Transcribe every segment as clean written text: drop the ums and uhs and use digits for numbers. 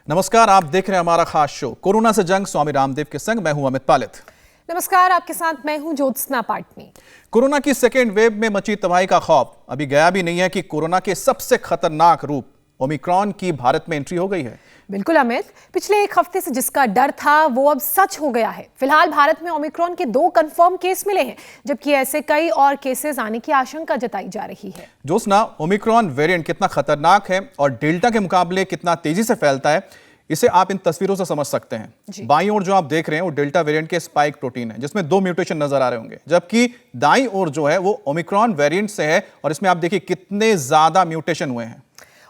नमस्कार, आप देख रहे हैं हमारा खास शो कोरोना से जंग स्वामी रामदेव के संग। मैं हूं अमित पालित। नमस्कार, आपके साथ मैं हूं ज्योत्सना पाटनी। कोरोना की सेकेंड वेव में मची तबाही का खौफ अभी गया भी नहीं है कि कोरोना के सबसे खतरनाक रूप ओमिक्रॉन की भारत में एंट्री हो गई है। बिल्कुल अमित, पिछले एक हफ्ते से जिसका डर था वो अब सच हो गया है। फिलहाल भारत में ओमिक्रॉन के 2 कंफर्म केस मिले हैं, जबकि ऐसे कई और केसेस आने की आशंका जताई जा रही है। ज्योत्सना, ओमिक्रॉन वेरिएंट कितना खतरनाक है और डेल्टा के मुकाबले कितना तेजी से फैलता है, इसे आप इन तस्वीरों से समझ सकते हैं। बाईं ओर जो आप देख रहे हैं वो डेल्टा वेरिएंट के स्पाइक प्रोटीन है, जिसमें 2 म्यूटेशन नजर आ रहे होंगे, जबकि दाईं ओर जो है वो ओमिक्रॉन वेरिएंट से है और इसमें आप देखिए कितने ज्यादा म्यूटेशन हुए हैं।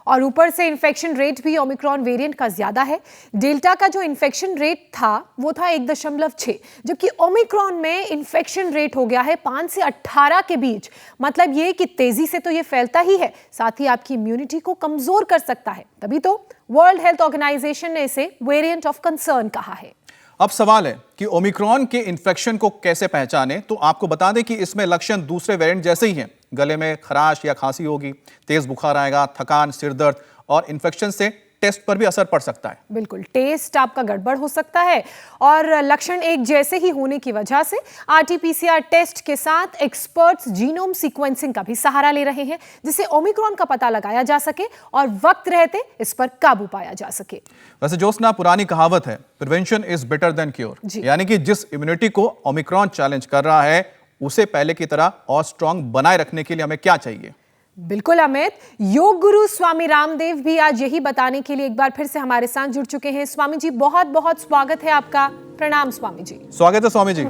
और ऊपर से इन्फेक्शन रेट भी ओमिक्रॉन वेरिएंट का ज्यादा है। डेल्टा का जो इन्फेक्शन रेट था वो था 1.6, जबकि ओमिक्रॉन में इन्फेक्शन रेट हो गया है 5 से 18 के बीच। मतलब ये कि तेजी से तो ये फैलता ही है, साथ ही आपकी इम्यूनिटी को कमजोर कर सकता है। तभी तो वर्ल्ड हेल्थ ऑर्गेनाइजेशन ने इसे वेरिएंट ऑफ कंसर्न कहा है। अब सवाल है कि ओमिक्रॉन के इन्फेक्शन को कैसे पहचानें। तो आपको बता दें कि इसमें लक्षण दूसरे वेरिएंट जैसे ही हैं। गले में खराश या खांसी होगी, तेज बुखार आएगा, थकान, सिर दर्द और इन्फेक्शन से टेस्ट पर भी असर पड़ सकता है। बिल्कुल, टेस्ट आपका गड़बड़ हो सकता है और लक्षण एक जैसे ही होने की वजह से आरटी-पीसीआर टेस्ट के साथ एक्सपर्ट्स जीनोम सीक्वेंसिंग का भी सहारा ले रहे हैं, जिससे ओमिक्रॉन का पता लगाया जा सके और वक्त रहते इस पर काबू पाया जा सके। वैसे ज्योत्सना, पुरानी कहावत है prevention is better than cure, यानी कि जिस इम्यूनिटी को ओमिक्रॉन चैलेंज कर रहा है उसे पहले की तरह और स्ट्रांग बनाए रखने के लिए हमें क्या चाहिए? बिल्कुल अमित, योग गुरु स्वामी रामदेव भी आज यही बताने के लिए एक बार फिर से हमारे साथ जुड़ चुके हैं। स्वामी जी, बहुत बहुत स्वागत है आपका। प्रणाम स्वामी जी। स्वागत है स्वामी जी।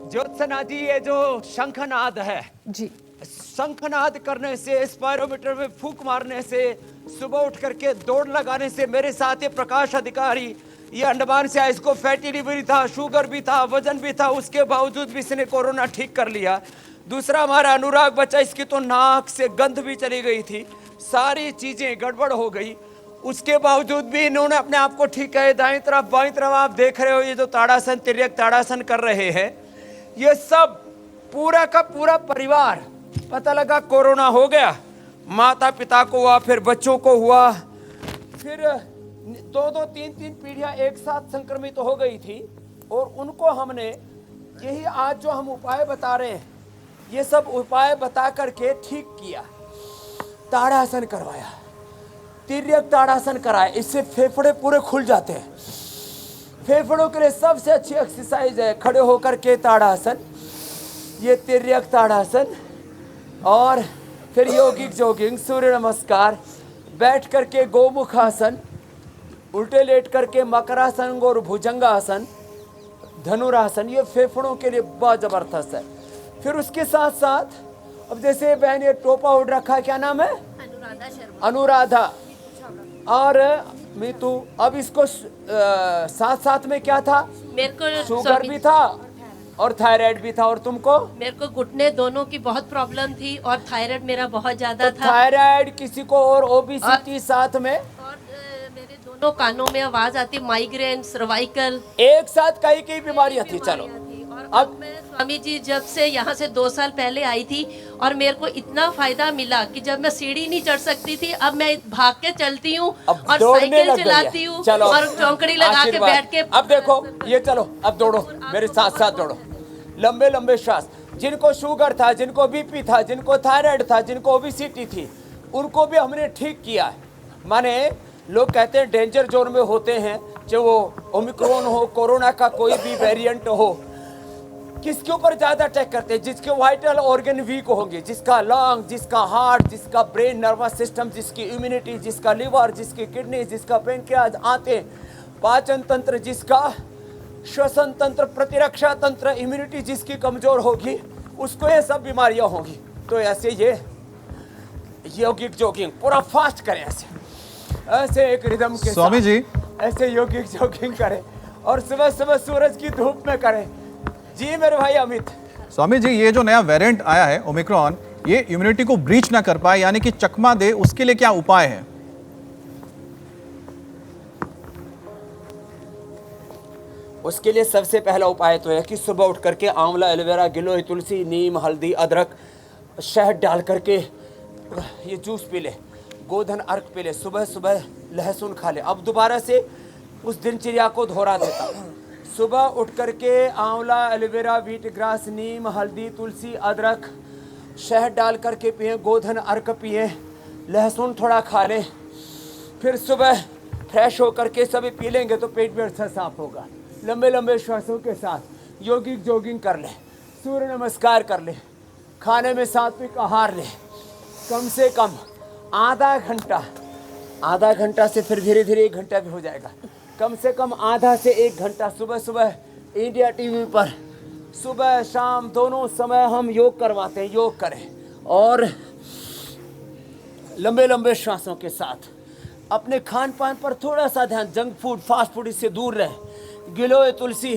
ज्योत्सना जी, ये जो शंखनाद है जी, शंखनाद करने से, स्पायरोमीटर में फूंक मारने से, सुबह उठ करके दौड़ लगाने से, मेरे साथ ये प्रकाश अधिकारी, ये अंडमान से आया, इसको फैटी लिवर था, शुगर भी था, वजन भी था, उसके बावजूद भी इसने कोरोना ठीक कर लिया। दूसरा हमारा अनुराग बच्चा, इसकी तो नाक से गंध भी चली गई थी, सारी चीजें गड़बड़ हो गई, उसके बावजूद भी इन्होंने अपने आप को ठीक है। दाएं तरफ बाएं तरफ आप देख रहे हो, ये जो ताड़ासन, तिर्यक ताड़ासन कर रहे हैं, ये सब पूरा का पूरा परिवार, पता लगा कोरोना हो गया, माता पिता को हुआ, फिर बच्चों को हुआ, फिर 2-2, 3-3 पीढ़ियां एक साथ संक्रमित हो गई थी। और उनको हमने यही आज जो हम उपाय बता रहे हैं, ये सब उपाय बता करके ठीक किया। ताड़ासन करवाया, तिर्यक ताड़ासन कराया, इससे फेफड़े पूरे खुल जाते हैं। फेफड़ों के लिए सबसे अच्छी एक्सरसाइज है खड़े होकर के ताड़ासन, ये तिर्यक ताड़ासन। और फिर योगिक जॉगिंग, सूर्य नमस्कार, बैठ करके गोमुखासन, उल्टे लेट करके मकरासन और भुजंगासन, धनुरासन, ये फेफड़ों के लिए बहुत जबरदस्त है। फिर उसके साथ साथ अब जैसे बहन ये टोपा उड़ रखा है, क्या नाम है? अनुराधा और मीतू। अब इसको साथ साथ में क्या था? मेरे को शुगर भी था और थायराइड भी था। और तुमको? मेरे को घुटने दोनों की बहुत प्रॉब्लम थी और थायराइड मेरा बहुत ज्यादा था। थायराइड किसी को और ओबेसिटी साथ में, और मेरे दोनों कानों में आवाज आती, माइग्रेन, सर्वाइकल, एक साथ कई बीमारियां थी। चलो और अब मैं स्वामी जी जब से यहाँ से 2 साल पहले आई थी और मेरे को इतना फायदा मिला कि जब मैं सीढ़ी नहीं चढ़ सकती थी, अब मैं भाग के चलती हूँ और साइकिल चलाती हूँ और चौकड़ी लगा के बैठ के। अब देखो ये, चलो अब दौड़ो, मेरे साथ साथ दौड़ो, लंबे लंबे श्वास। जिनको शुगर था, जिनको बीपी था, जिनको थायराइड था, जिनको ओबेसिटी थी, उनको भी हमने ठीक किया है। माने लोग कहते हैं डेंजर जोन में होते हैं, चाहे वो ओमिक्रॉन हो, कोरोना का कोई भी वेरिएंट हो, किसके ऊपर ज्यादा अटैक करते हैं? जिसके वाइटल ऑर्गन वीक होंगे, जिसका लंग, जिसका हार्ट, जिसका ब्रेन नर्वस सिस्टम, जिसकी इम्यूनिटी, जिसका लिवर, जिसकी किडनी, जिसका पैंक्रियाज, आंतें, पाचन तंत्र, जिसका श्वसन तंत्र, प्रतिरक्षा तंत्र, इम्यूनिटी जिसकी कमजोर होगी, उसको ये सब बीमारियां होंगी। तो ऐसे ये योगिक जॉगिंग पूरा फास्ट करें, ऐसे एक रिदम के स्वामी जी, ऐसे योगिक जॉगिंग करें और सुबह सुबह सूरज की धूप में करें। जी मेरे भाई अमित। स्वामी जी, ये जो नया वेरिएंट आया है ओमिक्रॉन, ये इम्यूनिटी को ब्रीच ना कर पाए, यानी कि चकमा दे, उसके लिए क्या उपाय है? उसके लिए सबसे पहला उपाय तो है कि सुबह उठ करके आंवला, एलोवेरा, गिलोय, तुलसी, नीम, हल्दी, अदरक, शहद डाल करके ये जूस पी ले, गोधन अर्क पी ले, सुबह सुबह लहसुन खा ले। अब दोबारा से उस दिनचर्या को दोहरा देता हूँ। सुबह उठ करके आंवला, एलोवेरा, व्हीट ग्रास, नीम, हल्दी, तुलसी, अदरक, शहद डाल करके पिए, गोधन अर्क पिए, लहसुन थोड़ा खा ले, फिर सुबह फ्रेश होकर के सभी पी लेंगे तो पेट भी अच्छा साफ होगा। लंबे लंबे श्वासों के साथ योगिक जॉगिंग कर ले, सूर्य नमस्कार कर ले, खाने में सात्विक आहार ले, कम से कम आधा घंटा से फिर धीरे धीरे 1 घंटा भी हो जाएगा, कम से कम आधा से 1 घंटा सुबह सुबह इंडिया टीवी पर सुबह शाम दोनों समय हम योग करवाते हैं। योग करें और लंबे लंबे श्वासों के साथ अपने खान पान पर थोड़ा सा ध्यान, जंक फूड, फास्ट फूड इससे दूर रहे। गिलोय तुलसी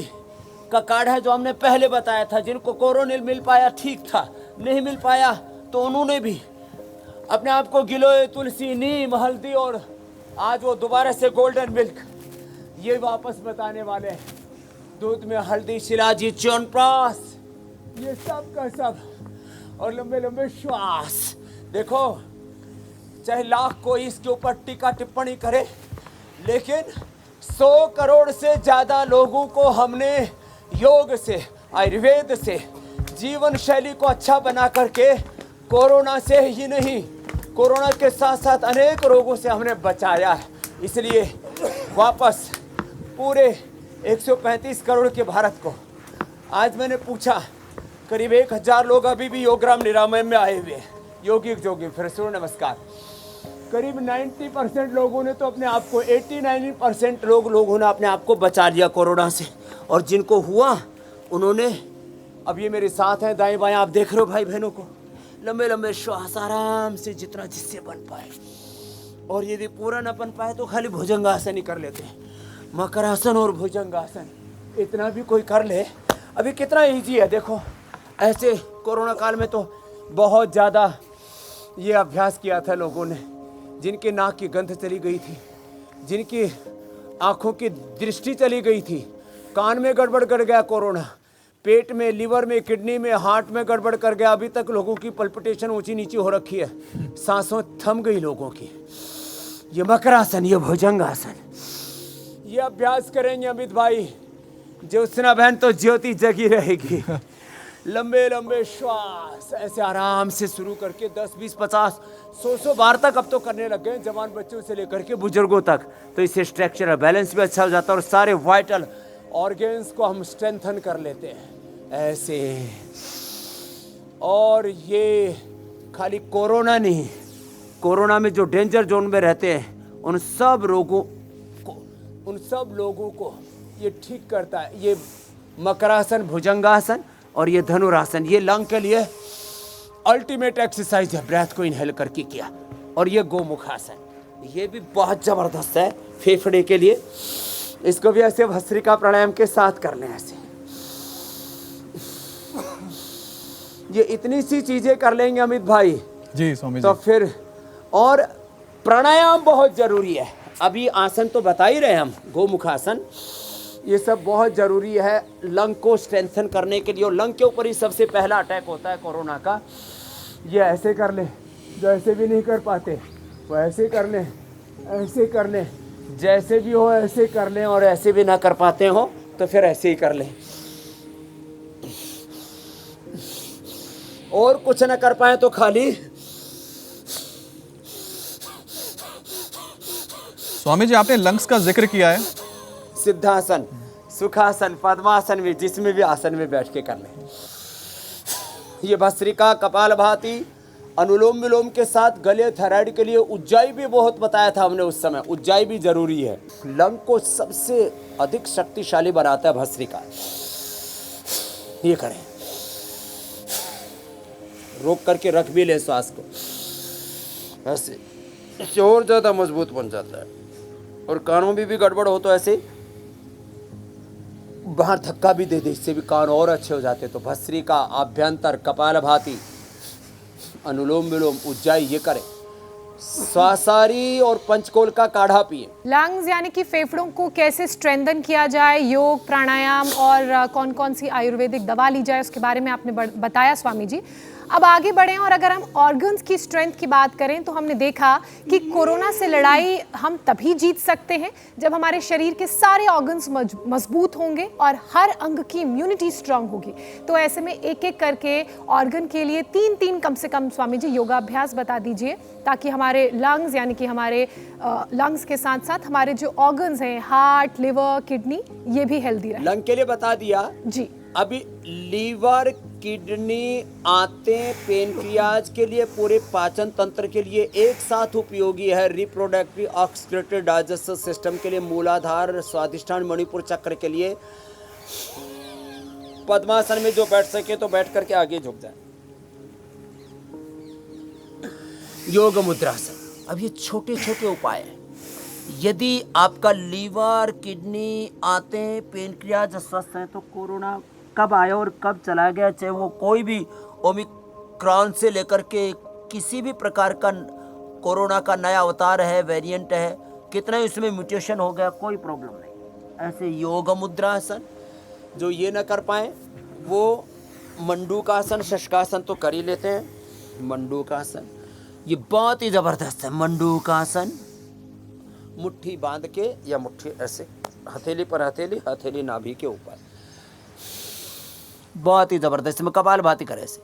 का काढ़ा जो हमने पहले बताया था, जिनको कोरोनिल मिल पाया ठीक था, नहीं मिल पाया तो उन्होंने भी अपने आप को गिलोय तुलसी, नीम, हल्दी और आज वो दोबारा से गोल्डन मिल्क ये वापस बताने वाले हैं। दूध में हल्दी, शिलाजी, च्यवनप्राश, ये सब का सब और लंबे लंबे श्वास। देखो चाहे लाख कोई इसके ऊपर टीका टिप्पणी करे, लेकिन 100 करोड़ से ज़्यादा लोगों को हमने योग से, आयुर्वेद से जीवन शैली को अच्छा बना करके कोरोना से ही नहीं, कोरोना के साथ साथ अनेक रोगों से हमने बचाया है। इसलिए वापस पूरे 135 करोड़ के भारत को आज मैंने पूछा, करीब 1000 लोग अभी भी योगराम निरामय में आए हुए हैं, योगिक जोगी, फिर सूर्य नमस्कार। करीब 90% लोगों ने तो अपने आप को, 89% लोगों ने अपने आप को बचा लिया कोरोना से, और जिनको हुआ उन्होंने, अब ये मेरे साथ हैं दाएं बाएं, आप देख रहे हो भाई बहनों को, लंबे लंबे श्वास आराम से जितना जिससे बन पाए, और यदि पूरा न बन पाए तो खाली भुजंगासन ही कर लेते हैं। मकरासन और भुजंगासन इतना भी कोई कर ले, अभी कितना ईजी है। देखो ऐसे कोरोना काल में तो बहुत ज़्यादा ये अभ्यास किया था लोगों ने, जिनके नाक की गंध चली गई थी, जिनकी आँखों की दृष्टि चली गई थी, कान में गड़बड़ कर गया कोरोना, पेट में, लीवर में, किडनी में, हार्ट में गड़बड़ कर गया, अभी तक लोगों की पल्पिटेशन ऊंची नीची हो रखी है, सांसों थम गई लोगों की। ये मकरासन, ये भुजंगासन, ये अभ्यास करेंगे अमित भाई, ज्योत्सना बहन तो ज्योति जगी रहेगी। लंबे लंबे श्वास ऐसे आराम से शुरू करके 10, 20, 50, 100 बार तक अब तो करने लग गए, जवान बच्चों से लेकर के बुजुर्गों तक। तो इससे स्ट्रक्चरल बैलेंस भी अच्छा हो जाता है और सारे वाइटल ऑर्गेन्स को हम स्ट्रेंथन कर लेते हैं ऐसे। और ये खाली कोरोना नहीं, कोरोना में जो डेंजर जोन में रहते हैं उन सब लोगों को ये ठीक करता है। ये मकरासन, भुजंगासन और ये धनुरासन, ये लंग के लिए अल्टीमेट एक्सरसाइज है, ब्रेथ को इनहेल करके किया। और ये गोमुखासन, ये भी बहुत ज़बरदस्त है फेफड़े के लिए, इसको भी ऐसे भस्त्रिका प्राणायाम के साथ कर लें ऐसे। ये इतनी सी चीज़ें कर लेंगे अमित भाई जी स्वामी जी, तो फिर, और प्राणायाम बहुत ज़रूरी है। अभी आसन तो बता ही रहे हम, गोमुखासन, ये सब बहुत ज़रूरी है लंग को स्ट्रेंथन करने के लिए। और लंग के ऊपर ही सबसे पहला अटैक होता है कोरोना का। ये ऐसे कर लें, जो ऐसे भी नहीं कर पाते वो ऐसे कर लें, ऐसे कर लें, जैसे भी हो ऐसे कर लें, और ऐसे भी ना कर पाते हो तो फिर ऐसे ही कर लें। और कुछ ना कर पाए तो खाली स्वामी जी आपने लंग्स का जिक्र किया है, सिद्धासन, सुखासन, पद्मासन भी, जिसमें भी आसन में बैठ के कर लें। ये भस्त्रिका, कपालभाति, अनुलोम विलोम के साथ गले, थायराइड के लिए उज्जाई भी बहुत बताया था हमने उस समय, उज्जाई भी जरूरी है। लंग को सबसे अधिक शक्तिशाली बनाता है भस्त्रिका। ये करें, रोक करके रख भी ले श्वास को, ऐसे इससे और ज़्यादा मजबूत बन जाता है। और कानों में भी गड़बड़ हो तो ऐसे बाहर धक्का भी दे दे, इससे भी कान और अच्छे हो जाते। तो भस्त्रिका, आभ्यंतर, कपालभाति, अनुलोम विलोम, उज्जाई ये करें। स्वासारी और पंचकोल का काढ़ा पिए। लंग्स यानी कि फेफड़ों को कैसे स्ट्रेंथन किया जाए, योग, प्राणायाम और कौन कौन सी आयुर्वेदिक दवा ली जाए, उसके बारे में आपने बताया स्वामी जी। अब आगे बढ़ें और अगर हम ऑर्गन्स की स्ट्रेंथ की बात करें तो हमने देखा कि कोरोना से लड़ाई हम तभी जीत सकते हैं जब हमारे शरीर के सारे ऑर्गन्स मजबूत होंगे और हर अंग की इम्यूनिटी स्ट्रांग होगी। तो ऐसे में एक एक करके ऑर्गन के लिए 3-3 कम से कम स्वामी जी योगाभ्यास बता दीजिए, ताकि हमारे लंग्स यानी कि हमारे लंग्स के साथ साथ हमारे जो ऑर्गन्स हैं, हार्ट, लिवर, किडनी, ये भी हेल्दी रहे। लंग के लिए बता दिया जी। अभी लीवर, किडनी, आंतें, पेनक्रियाज के लिए, पूरे पाचन तंत्र के लिए एक साथ उपयोगी है। रिप्रोडक्टिव, ऑक्सीडेटिव, डाइजेस्टिव सिस्टम के लिए, मूलाधार, स्वादिष्ठान, मणिपुर चक्र के लिए। पद्मासन में जो बैठ सके तो बैठ करके आगे झुक जाए। योग मुद्रासन। अब ये छोटे छोटे उपाय हैं। यदि आपका लीवर, किडनी, आंतें, पेनक्रियाज स्वस्थ है तो कोरोना कब आया और कब चला गया, चाहे वो कोई भी ओमिक्रॉन से लेकर के किसी भी प्रकार का कोरोना का नया अवतार है, वेरिएंट है, कितना ही उसमें म्यूटेशन हो गया, कोई प्रॉब्लम नहीं। ऐसे योग मुद्रासन, जो ये न कर पाए वो मंडूकासन, शशकासन तो कर ही लेते हैं। मंडूकासन ये बहुत ही ज़बरदस्त है। मंडूकासन, मुट्ठी बांध के या मुट्ठी ऐसे हथेली पर हथेली, हथेली नाभि के ऊपर, बहुत ही जबरदस्त में कपालभाति करे ऐसे।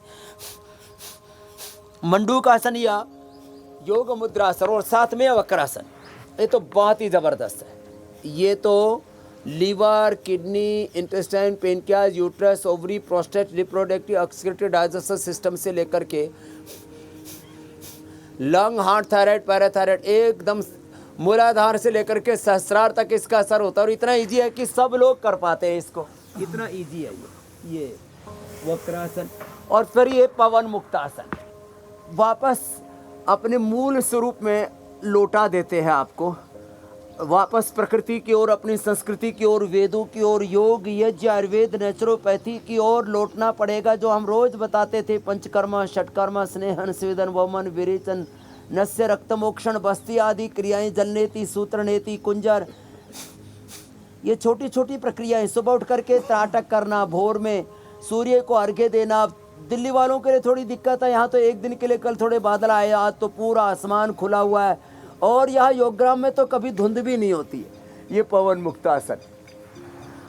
मंडूकासन या योग मुद्रासन और साथ में वक्रासन, ये तो बहुत ही जबरदस्त है। ये तो liver, kidney, intestine, pancreas, uterus, ovary, prostate, reproductive, oxidative, digestive system से लेकर के लंग, हार्ट, थायराइड, पैराथायराइड, एकदम मूलाधार से लेकर के सहस्रार तक इसका असर होता है। और इतना इजी है कि सब लोग कर पाते हैं इसको, इतना इजी है ये वक्रासन। और फिर ये पवन मुक्तासन, वापस अपने मूल स्वरूप में लौटा देते हैं आपको, वापस प्रकृति की ओर, अपनी संस्कृति की ओर, वेदों की ओर, योग, यज्ञ, आयुर्वेद, नेचुरोपैथी की ओर लौटना पड़ेगा। जो हम रोज बताते थे, पंचकर्मा, षटकर्मा, स्नेहन, स्वेदन, वमन, विरेचन, नस्य, रक्तमोक्षण, बस्ती आदि क्रियाएं, जलनेति, सूत्रनेति, कुंजर, ये छोटी छोटी प्रक्रियाएं। सुबह उठ करके त्राटक करना, भोर में सूर्य को अर्घ्य देना। दिल्ली वालों के लिए थोड़ी दिक्कत है, यहाँ तो एक दिन के लिए, कल थोड़े बादल आए, आज तो पूरा आसमान खुला हुआ है। और यहाँ योगग्राम में तो कभी धुंध भी नहीं होती है। ये पवन मुक्तासन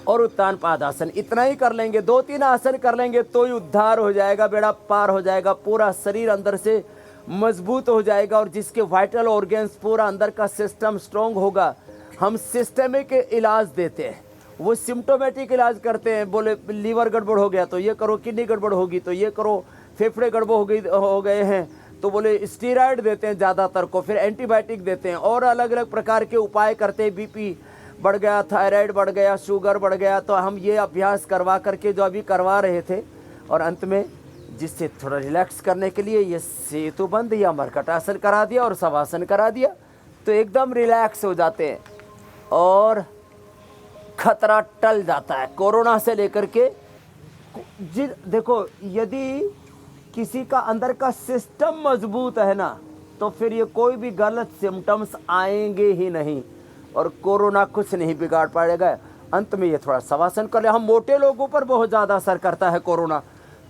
और उत्तान पादासन, इतना ही कर लेंगे, 2-3 आसन कर लेंगे तो ही उद्धार हो जाएगा, बेड़ा पार हो जाएगा, पूरा शरीर अंदर से मजबूत हो जाएगा। और जिसके वाइटल ऑर्गन्स, पूरा अंदर का सिस्टम स्ट्रॉन्ग होगा। हम सिस्टमिक इलाज देते हैं, वो सिम्टोमेटिक इलाज करते हैं। बोले लीवर गड़बड़ हो गया तो ये करो, किडनी गड़बड़ होगी तो ये करो, फेफड़े गड़बड़ हो गए हैं तो बोले स्टीरॉयड देते हैं ज़्यादातर को, फिर एंटीबायोटिक देते हैं और अलग अलग प्रकार के उपाय करते हैं। बीपी बढ़ गया, थायराइड बढ़ गया, शुगर बढ़ गया, तो हम ये अभ्यास करवा करके जो अभी करवा रहे थे, और अंत में जिससे थोड़ा रिलैक्स करने के लिए ये सेतुबंध या मरकटासन करा दिया और शवासन करा दिया, तो एकदम रिलैक्स हो जाते हैं और खतरा टल जाता है कोरोना से लेकर के। देखो, यदि किसी का अंदर का सिस्टम मजबूत है ना, तो फिर ये कोई भी गलत सिम्टम्स आएंगे ही नहीं और कोरोना कुछ नहीं बिगाड़ पाएगा। अंत में ये थोड़ा शवासन कर ले। हम मोटे लोगों पर बहुत ज़्यादा असर करता है कोरोना,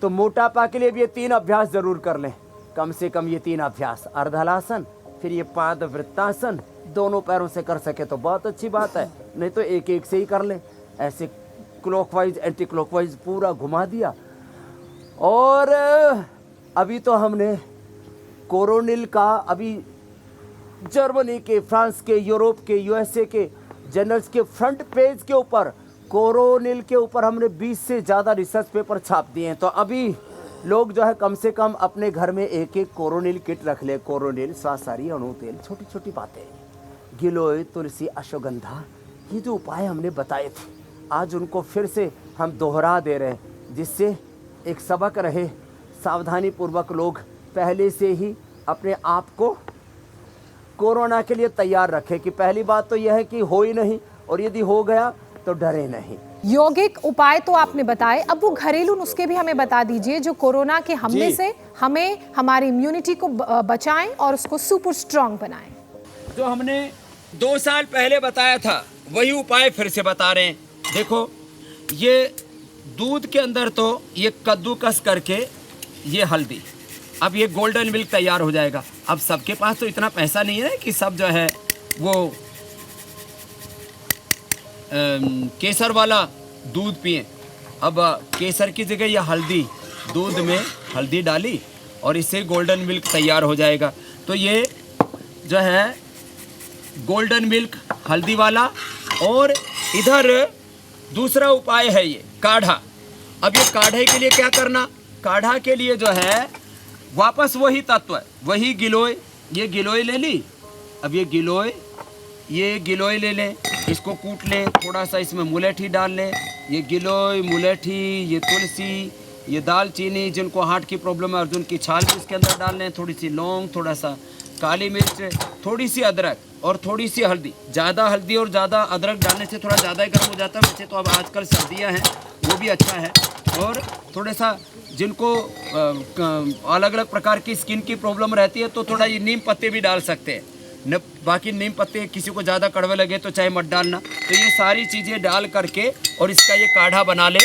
तो मोटापा के लिए भी ये 3 अभ्यास जरूर कर लें, कम से कम ये 3 अभ्यास। अर्धलासन, फिर ये पाद वृत्तासन, दोनों पैरों से कर सके तो बहुत अच्छी बात है, नहीं तो एक एक से ही कर लें। ऐसे क्लॉकवाइज, एंटी क्लॉकवाइज पूरा घुमा दिया। और अभी तो हमने कोरोनिल का, अभी जर्मनी के, फ्रांस के, यूरोप के, यूएसए के जर्नल्स के फ्रंट पेज के ऊपर कोरोनिल के ऊपर हमने 20 से ज़्यादा रिसर्च पेपर छाप दिए हैं। तो अभी लोग जो है कम से कम अपने घर में एक एक कोरोनिल किट रख ले। कोरोनिल, स्वासारी, अणु तेल, छोटी छोटी बातें, गिलोय, तुलसी, अश्वगंधा, ये जो उपाय हमने बताए थे, आज उनको फिर से हम दोहरा दे रहे हैं, जिससे एक सबक रहे। सावधानी पूर्वक लोग पहले से ही अपने आप को कोरोना के लिए तैयार रखें कि पहली बात तो यह है कि हो ही नहीं, और यदि हो गया तो डरे नहीं। यौगिक उपाय तो आपने बताए, अब वो घरेलू नुस्खे भी हमें बता दीजिए जो कोरोना के हमले से हमें हमारी इम्यूनिटी को बचाएं और उसको सुपर स्ट्रांग बनाएं। जो हमने 2 साल पहले बताया था वही उपाय फिर से बता रहे हैं। देखो, ये दूध के अंदर तो ये कद्दूकस करके ये हल्दी, अब ये गोल्डन मिल्क तैयार हो जाएगा। अब सबके पास तो इतना पैसा नहीं है कि सब जो है वो केसर वाला दूध पिए। अब केसर की जगह ये हल्दी, दूध में हल्दी डाली और इससे गोल्डन मिल्क तैयार हो जाएगा। तो ये जो है गोल्डन मिल्क हल्दी वाला। और इधर दूसरा उपाय है ये काढ़ा। अब ये काढ़े के लिए क्या करना, काढ़ा के लिए जो है वापस वही तत्व है, वही गिलोय। ये गिलोय ले ली, अब ये गिलोय ले लें, इसको कूट लें, थोड़ा सा इसमें मुलेठी डाल लें। ये गिलोय, मुलेठी, ये तुलसी, ये दालचीनी, जिनको हार्ट की प्रॉब्लम है अर्जुन की छाल भी इसके अंदर डाल लें, थोड़ी सी लौंग, थोड़ा सा काली मिर्च, थोड़ी सी अदरक और थोड़ी सी हल्दी। ज़्यादा हल्दी और ज़्यादा अदरक डालने से थोड़ा ज़्यादा ही गर्म हो जाता है। वैसे तो अब आजकल सर्दियाँ हैं, वो भी अच्छा है। और थोड़ा सा जिनको अलग अलग प्रकार की स्किन की प्रॉब्लम रहती है तो थोड़ा ये नीम पत्ते भी डाल सकते हैं न। बाकी नीम पत्ते किसी को ज़्यादा कड़वे लगे तो चाहे मत डालना। तो ये सारी चीज़ें डाल करके और इसका ये काढ़ा बना ले।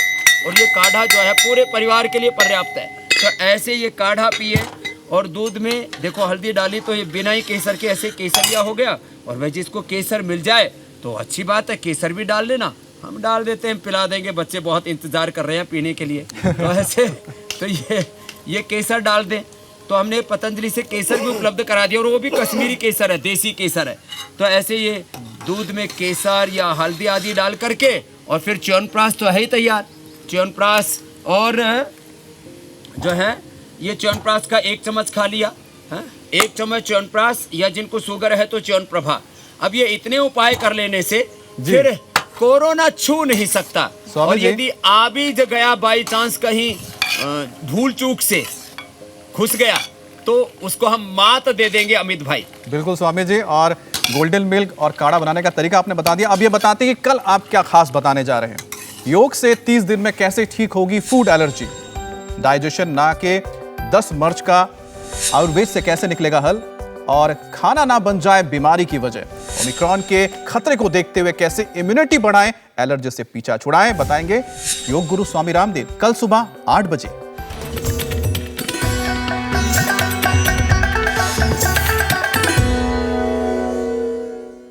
और ये काढ़ा जो है पूरे परिवार के लिए पर्याप्त है। तो ऐसे ये काढ़ा पिए। और दूध में देखो हल्दी डाली तो ये बिना ही केसर के ऐसे केसरिया हो गया। और वह जिसको केसर मिल जाए तो अच्छी बात है, केसर भी डाल लेना। हम डाल देते हैं, पिला देंगे, बच्चे बहुत इंतज़ार कर रहे हैं पीने के लिए। तो ऐसे तो ये केसर डाल दें। तो हमने पतंजलि से केसर भी उपलब्ध करा दिया और वो भी कश्मीरी केसर है, देसी केसर है। तो ऐसे ये दूध में केसर या हल्दी आदि डाल करके और फिर च्यवनप्राश तो है ही तैयार। च्यवनप्राश और जो है ये च्यवनप्राश का 1 चम्मच खा लिया, 1 चम्मच च्यवनप्राश, या जिनको शुगर है तो च्यवनप्रभा। अब ये इतने उपाय कर लेने से फिर कोरोना छू नहीं सकता। और यदि आ भी गया बाई चांस कहीं भूल चूक से घुस गया तो उसको हम मात दे देंगे अमित भाई। बिल्कुल स्वामी जी, और गोल्डन मिल्क और काढ़ा बनाने का तरीका आपने बता दिया। अब ये बताते हैं कि कल आप क्या खास बताने जा रहे हैं। योग से 30 दिन में कैसे ठीक होगी फूड एलर्जी, डाइजेशन ना के 10 मर्ज का आयुर्वेद से कैसे निकलेगा हल, और खाना ना बन जाए बीमारी की वजह, ओमिक्रॉन के खतरे को देखते हुए कैसे इम्यूनिटी बढ़ाएं, एलर्जी से पीछा छुड़ाएं, बताएंगे योग गुरु स्वामी रामदेव कल सुबह 8 बजे।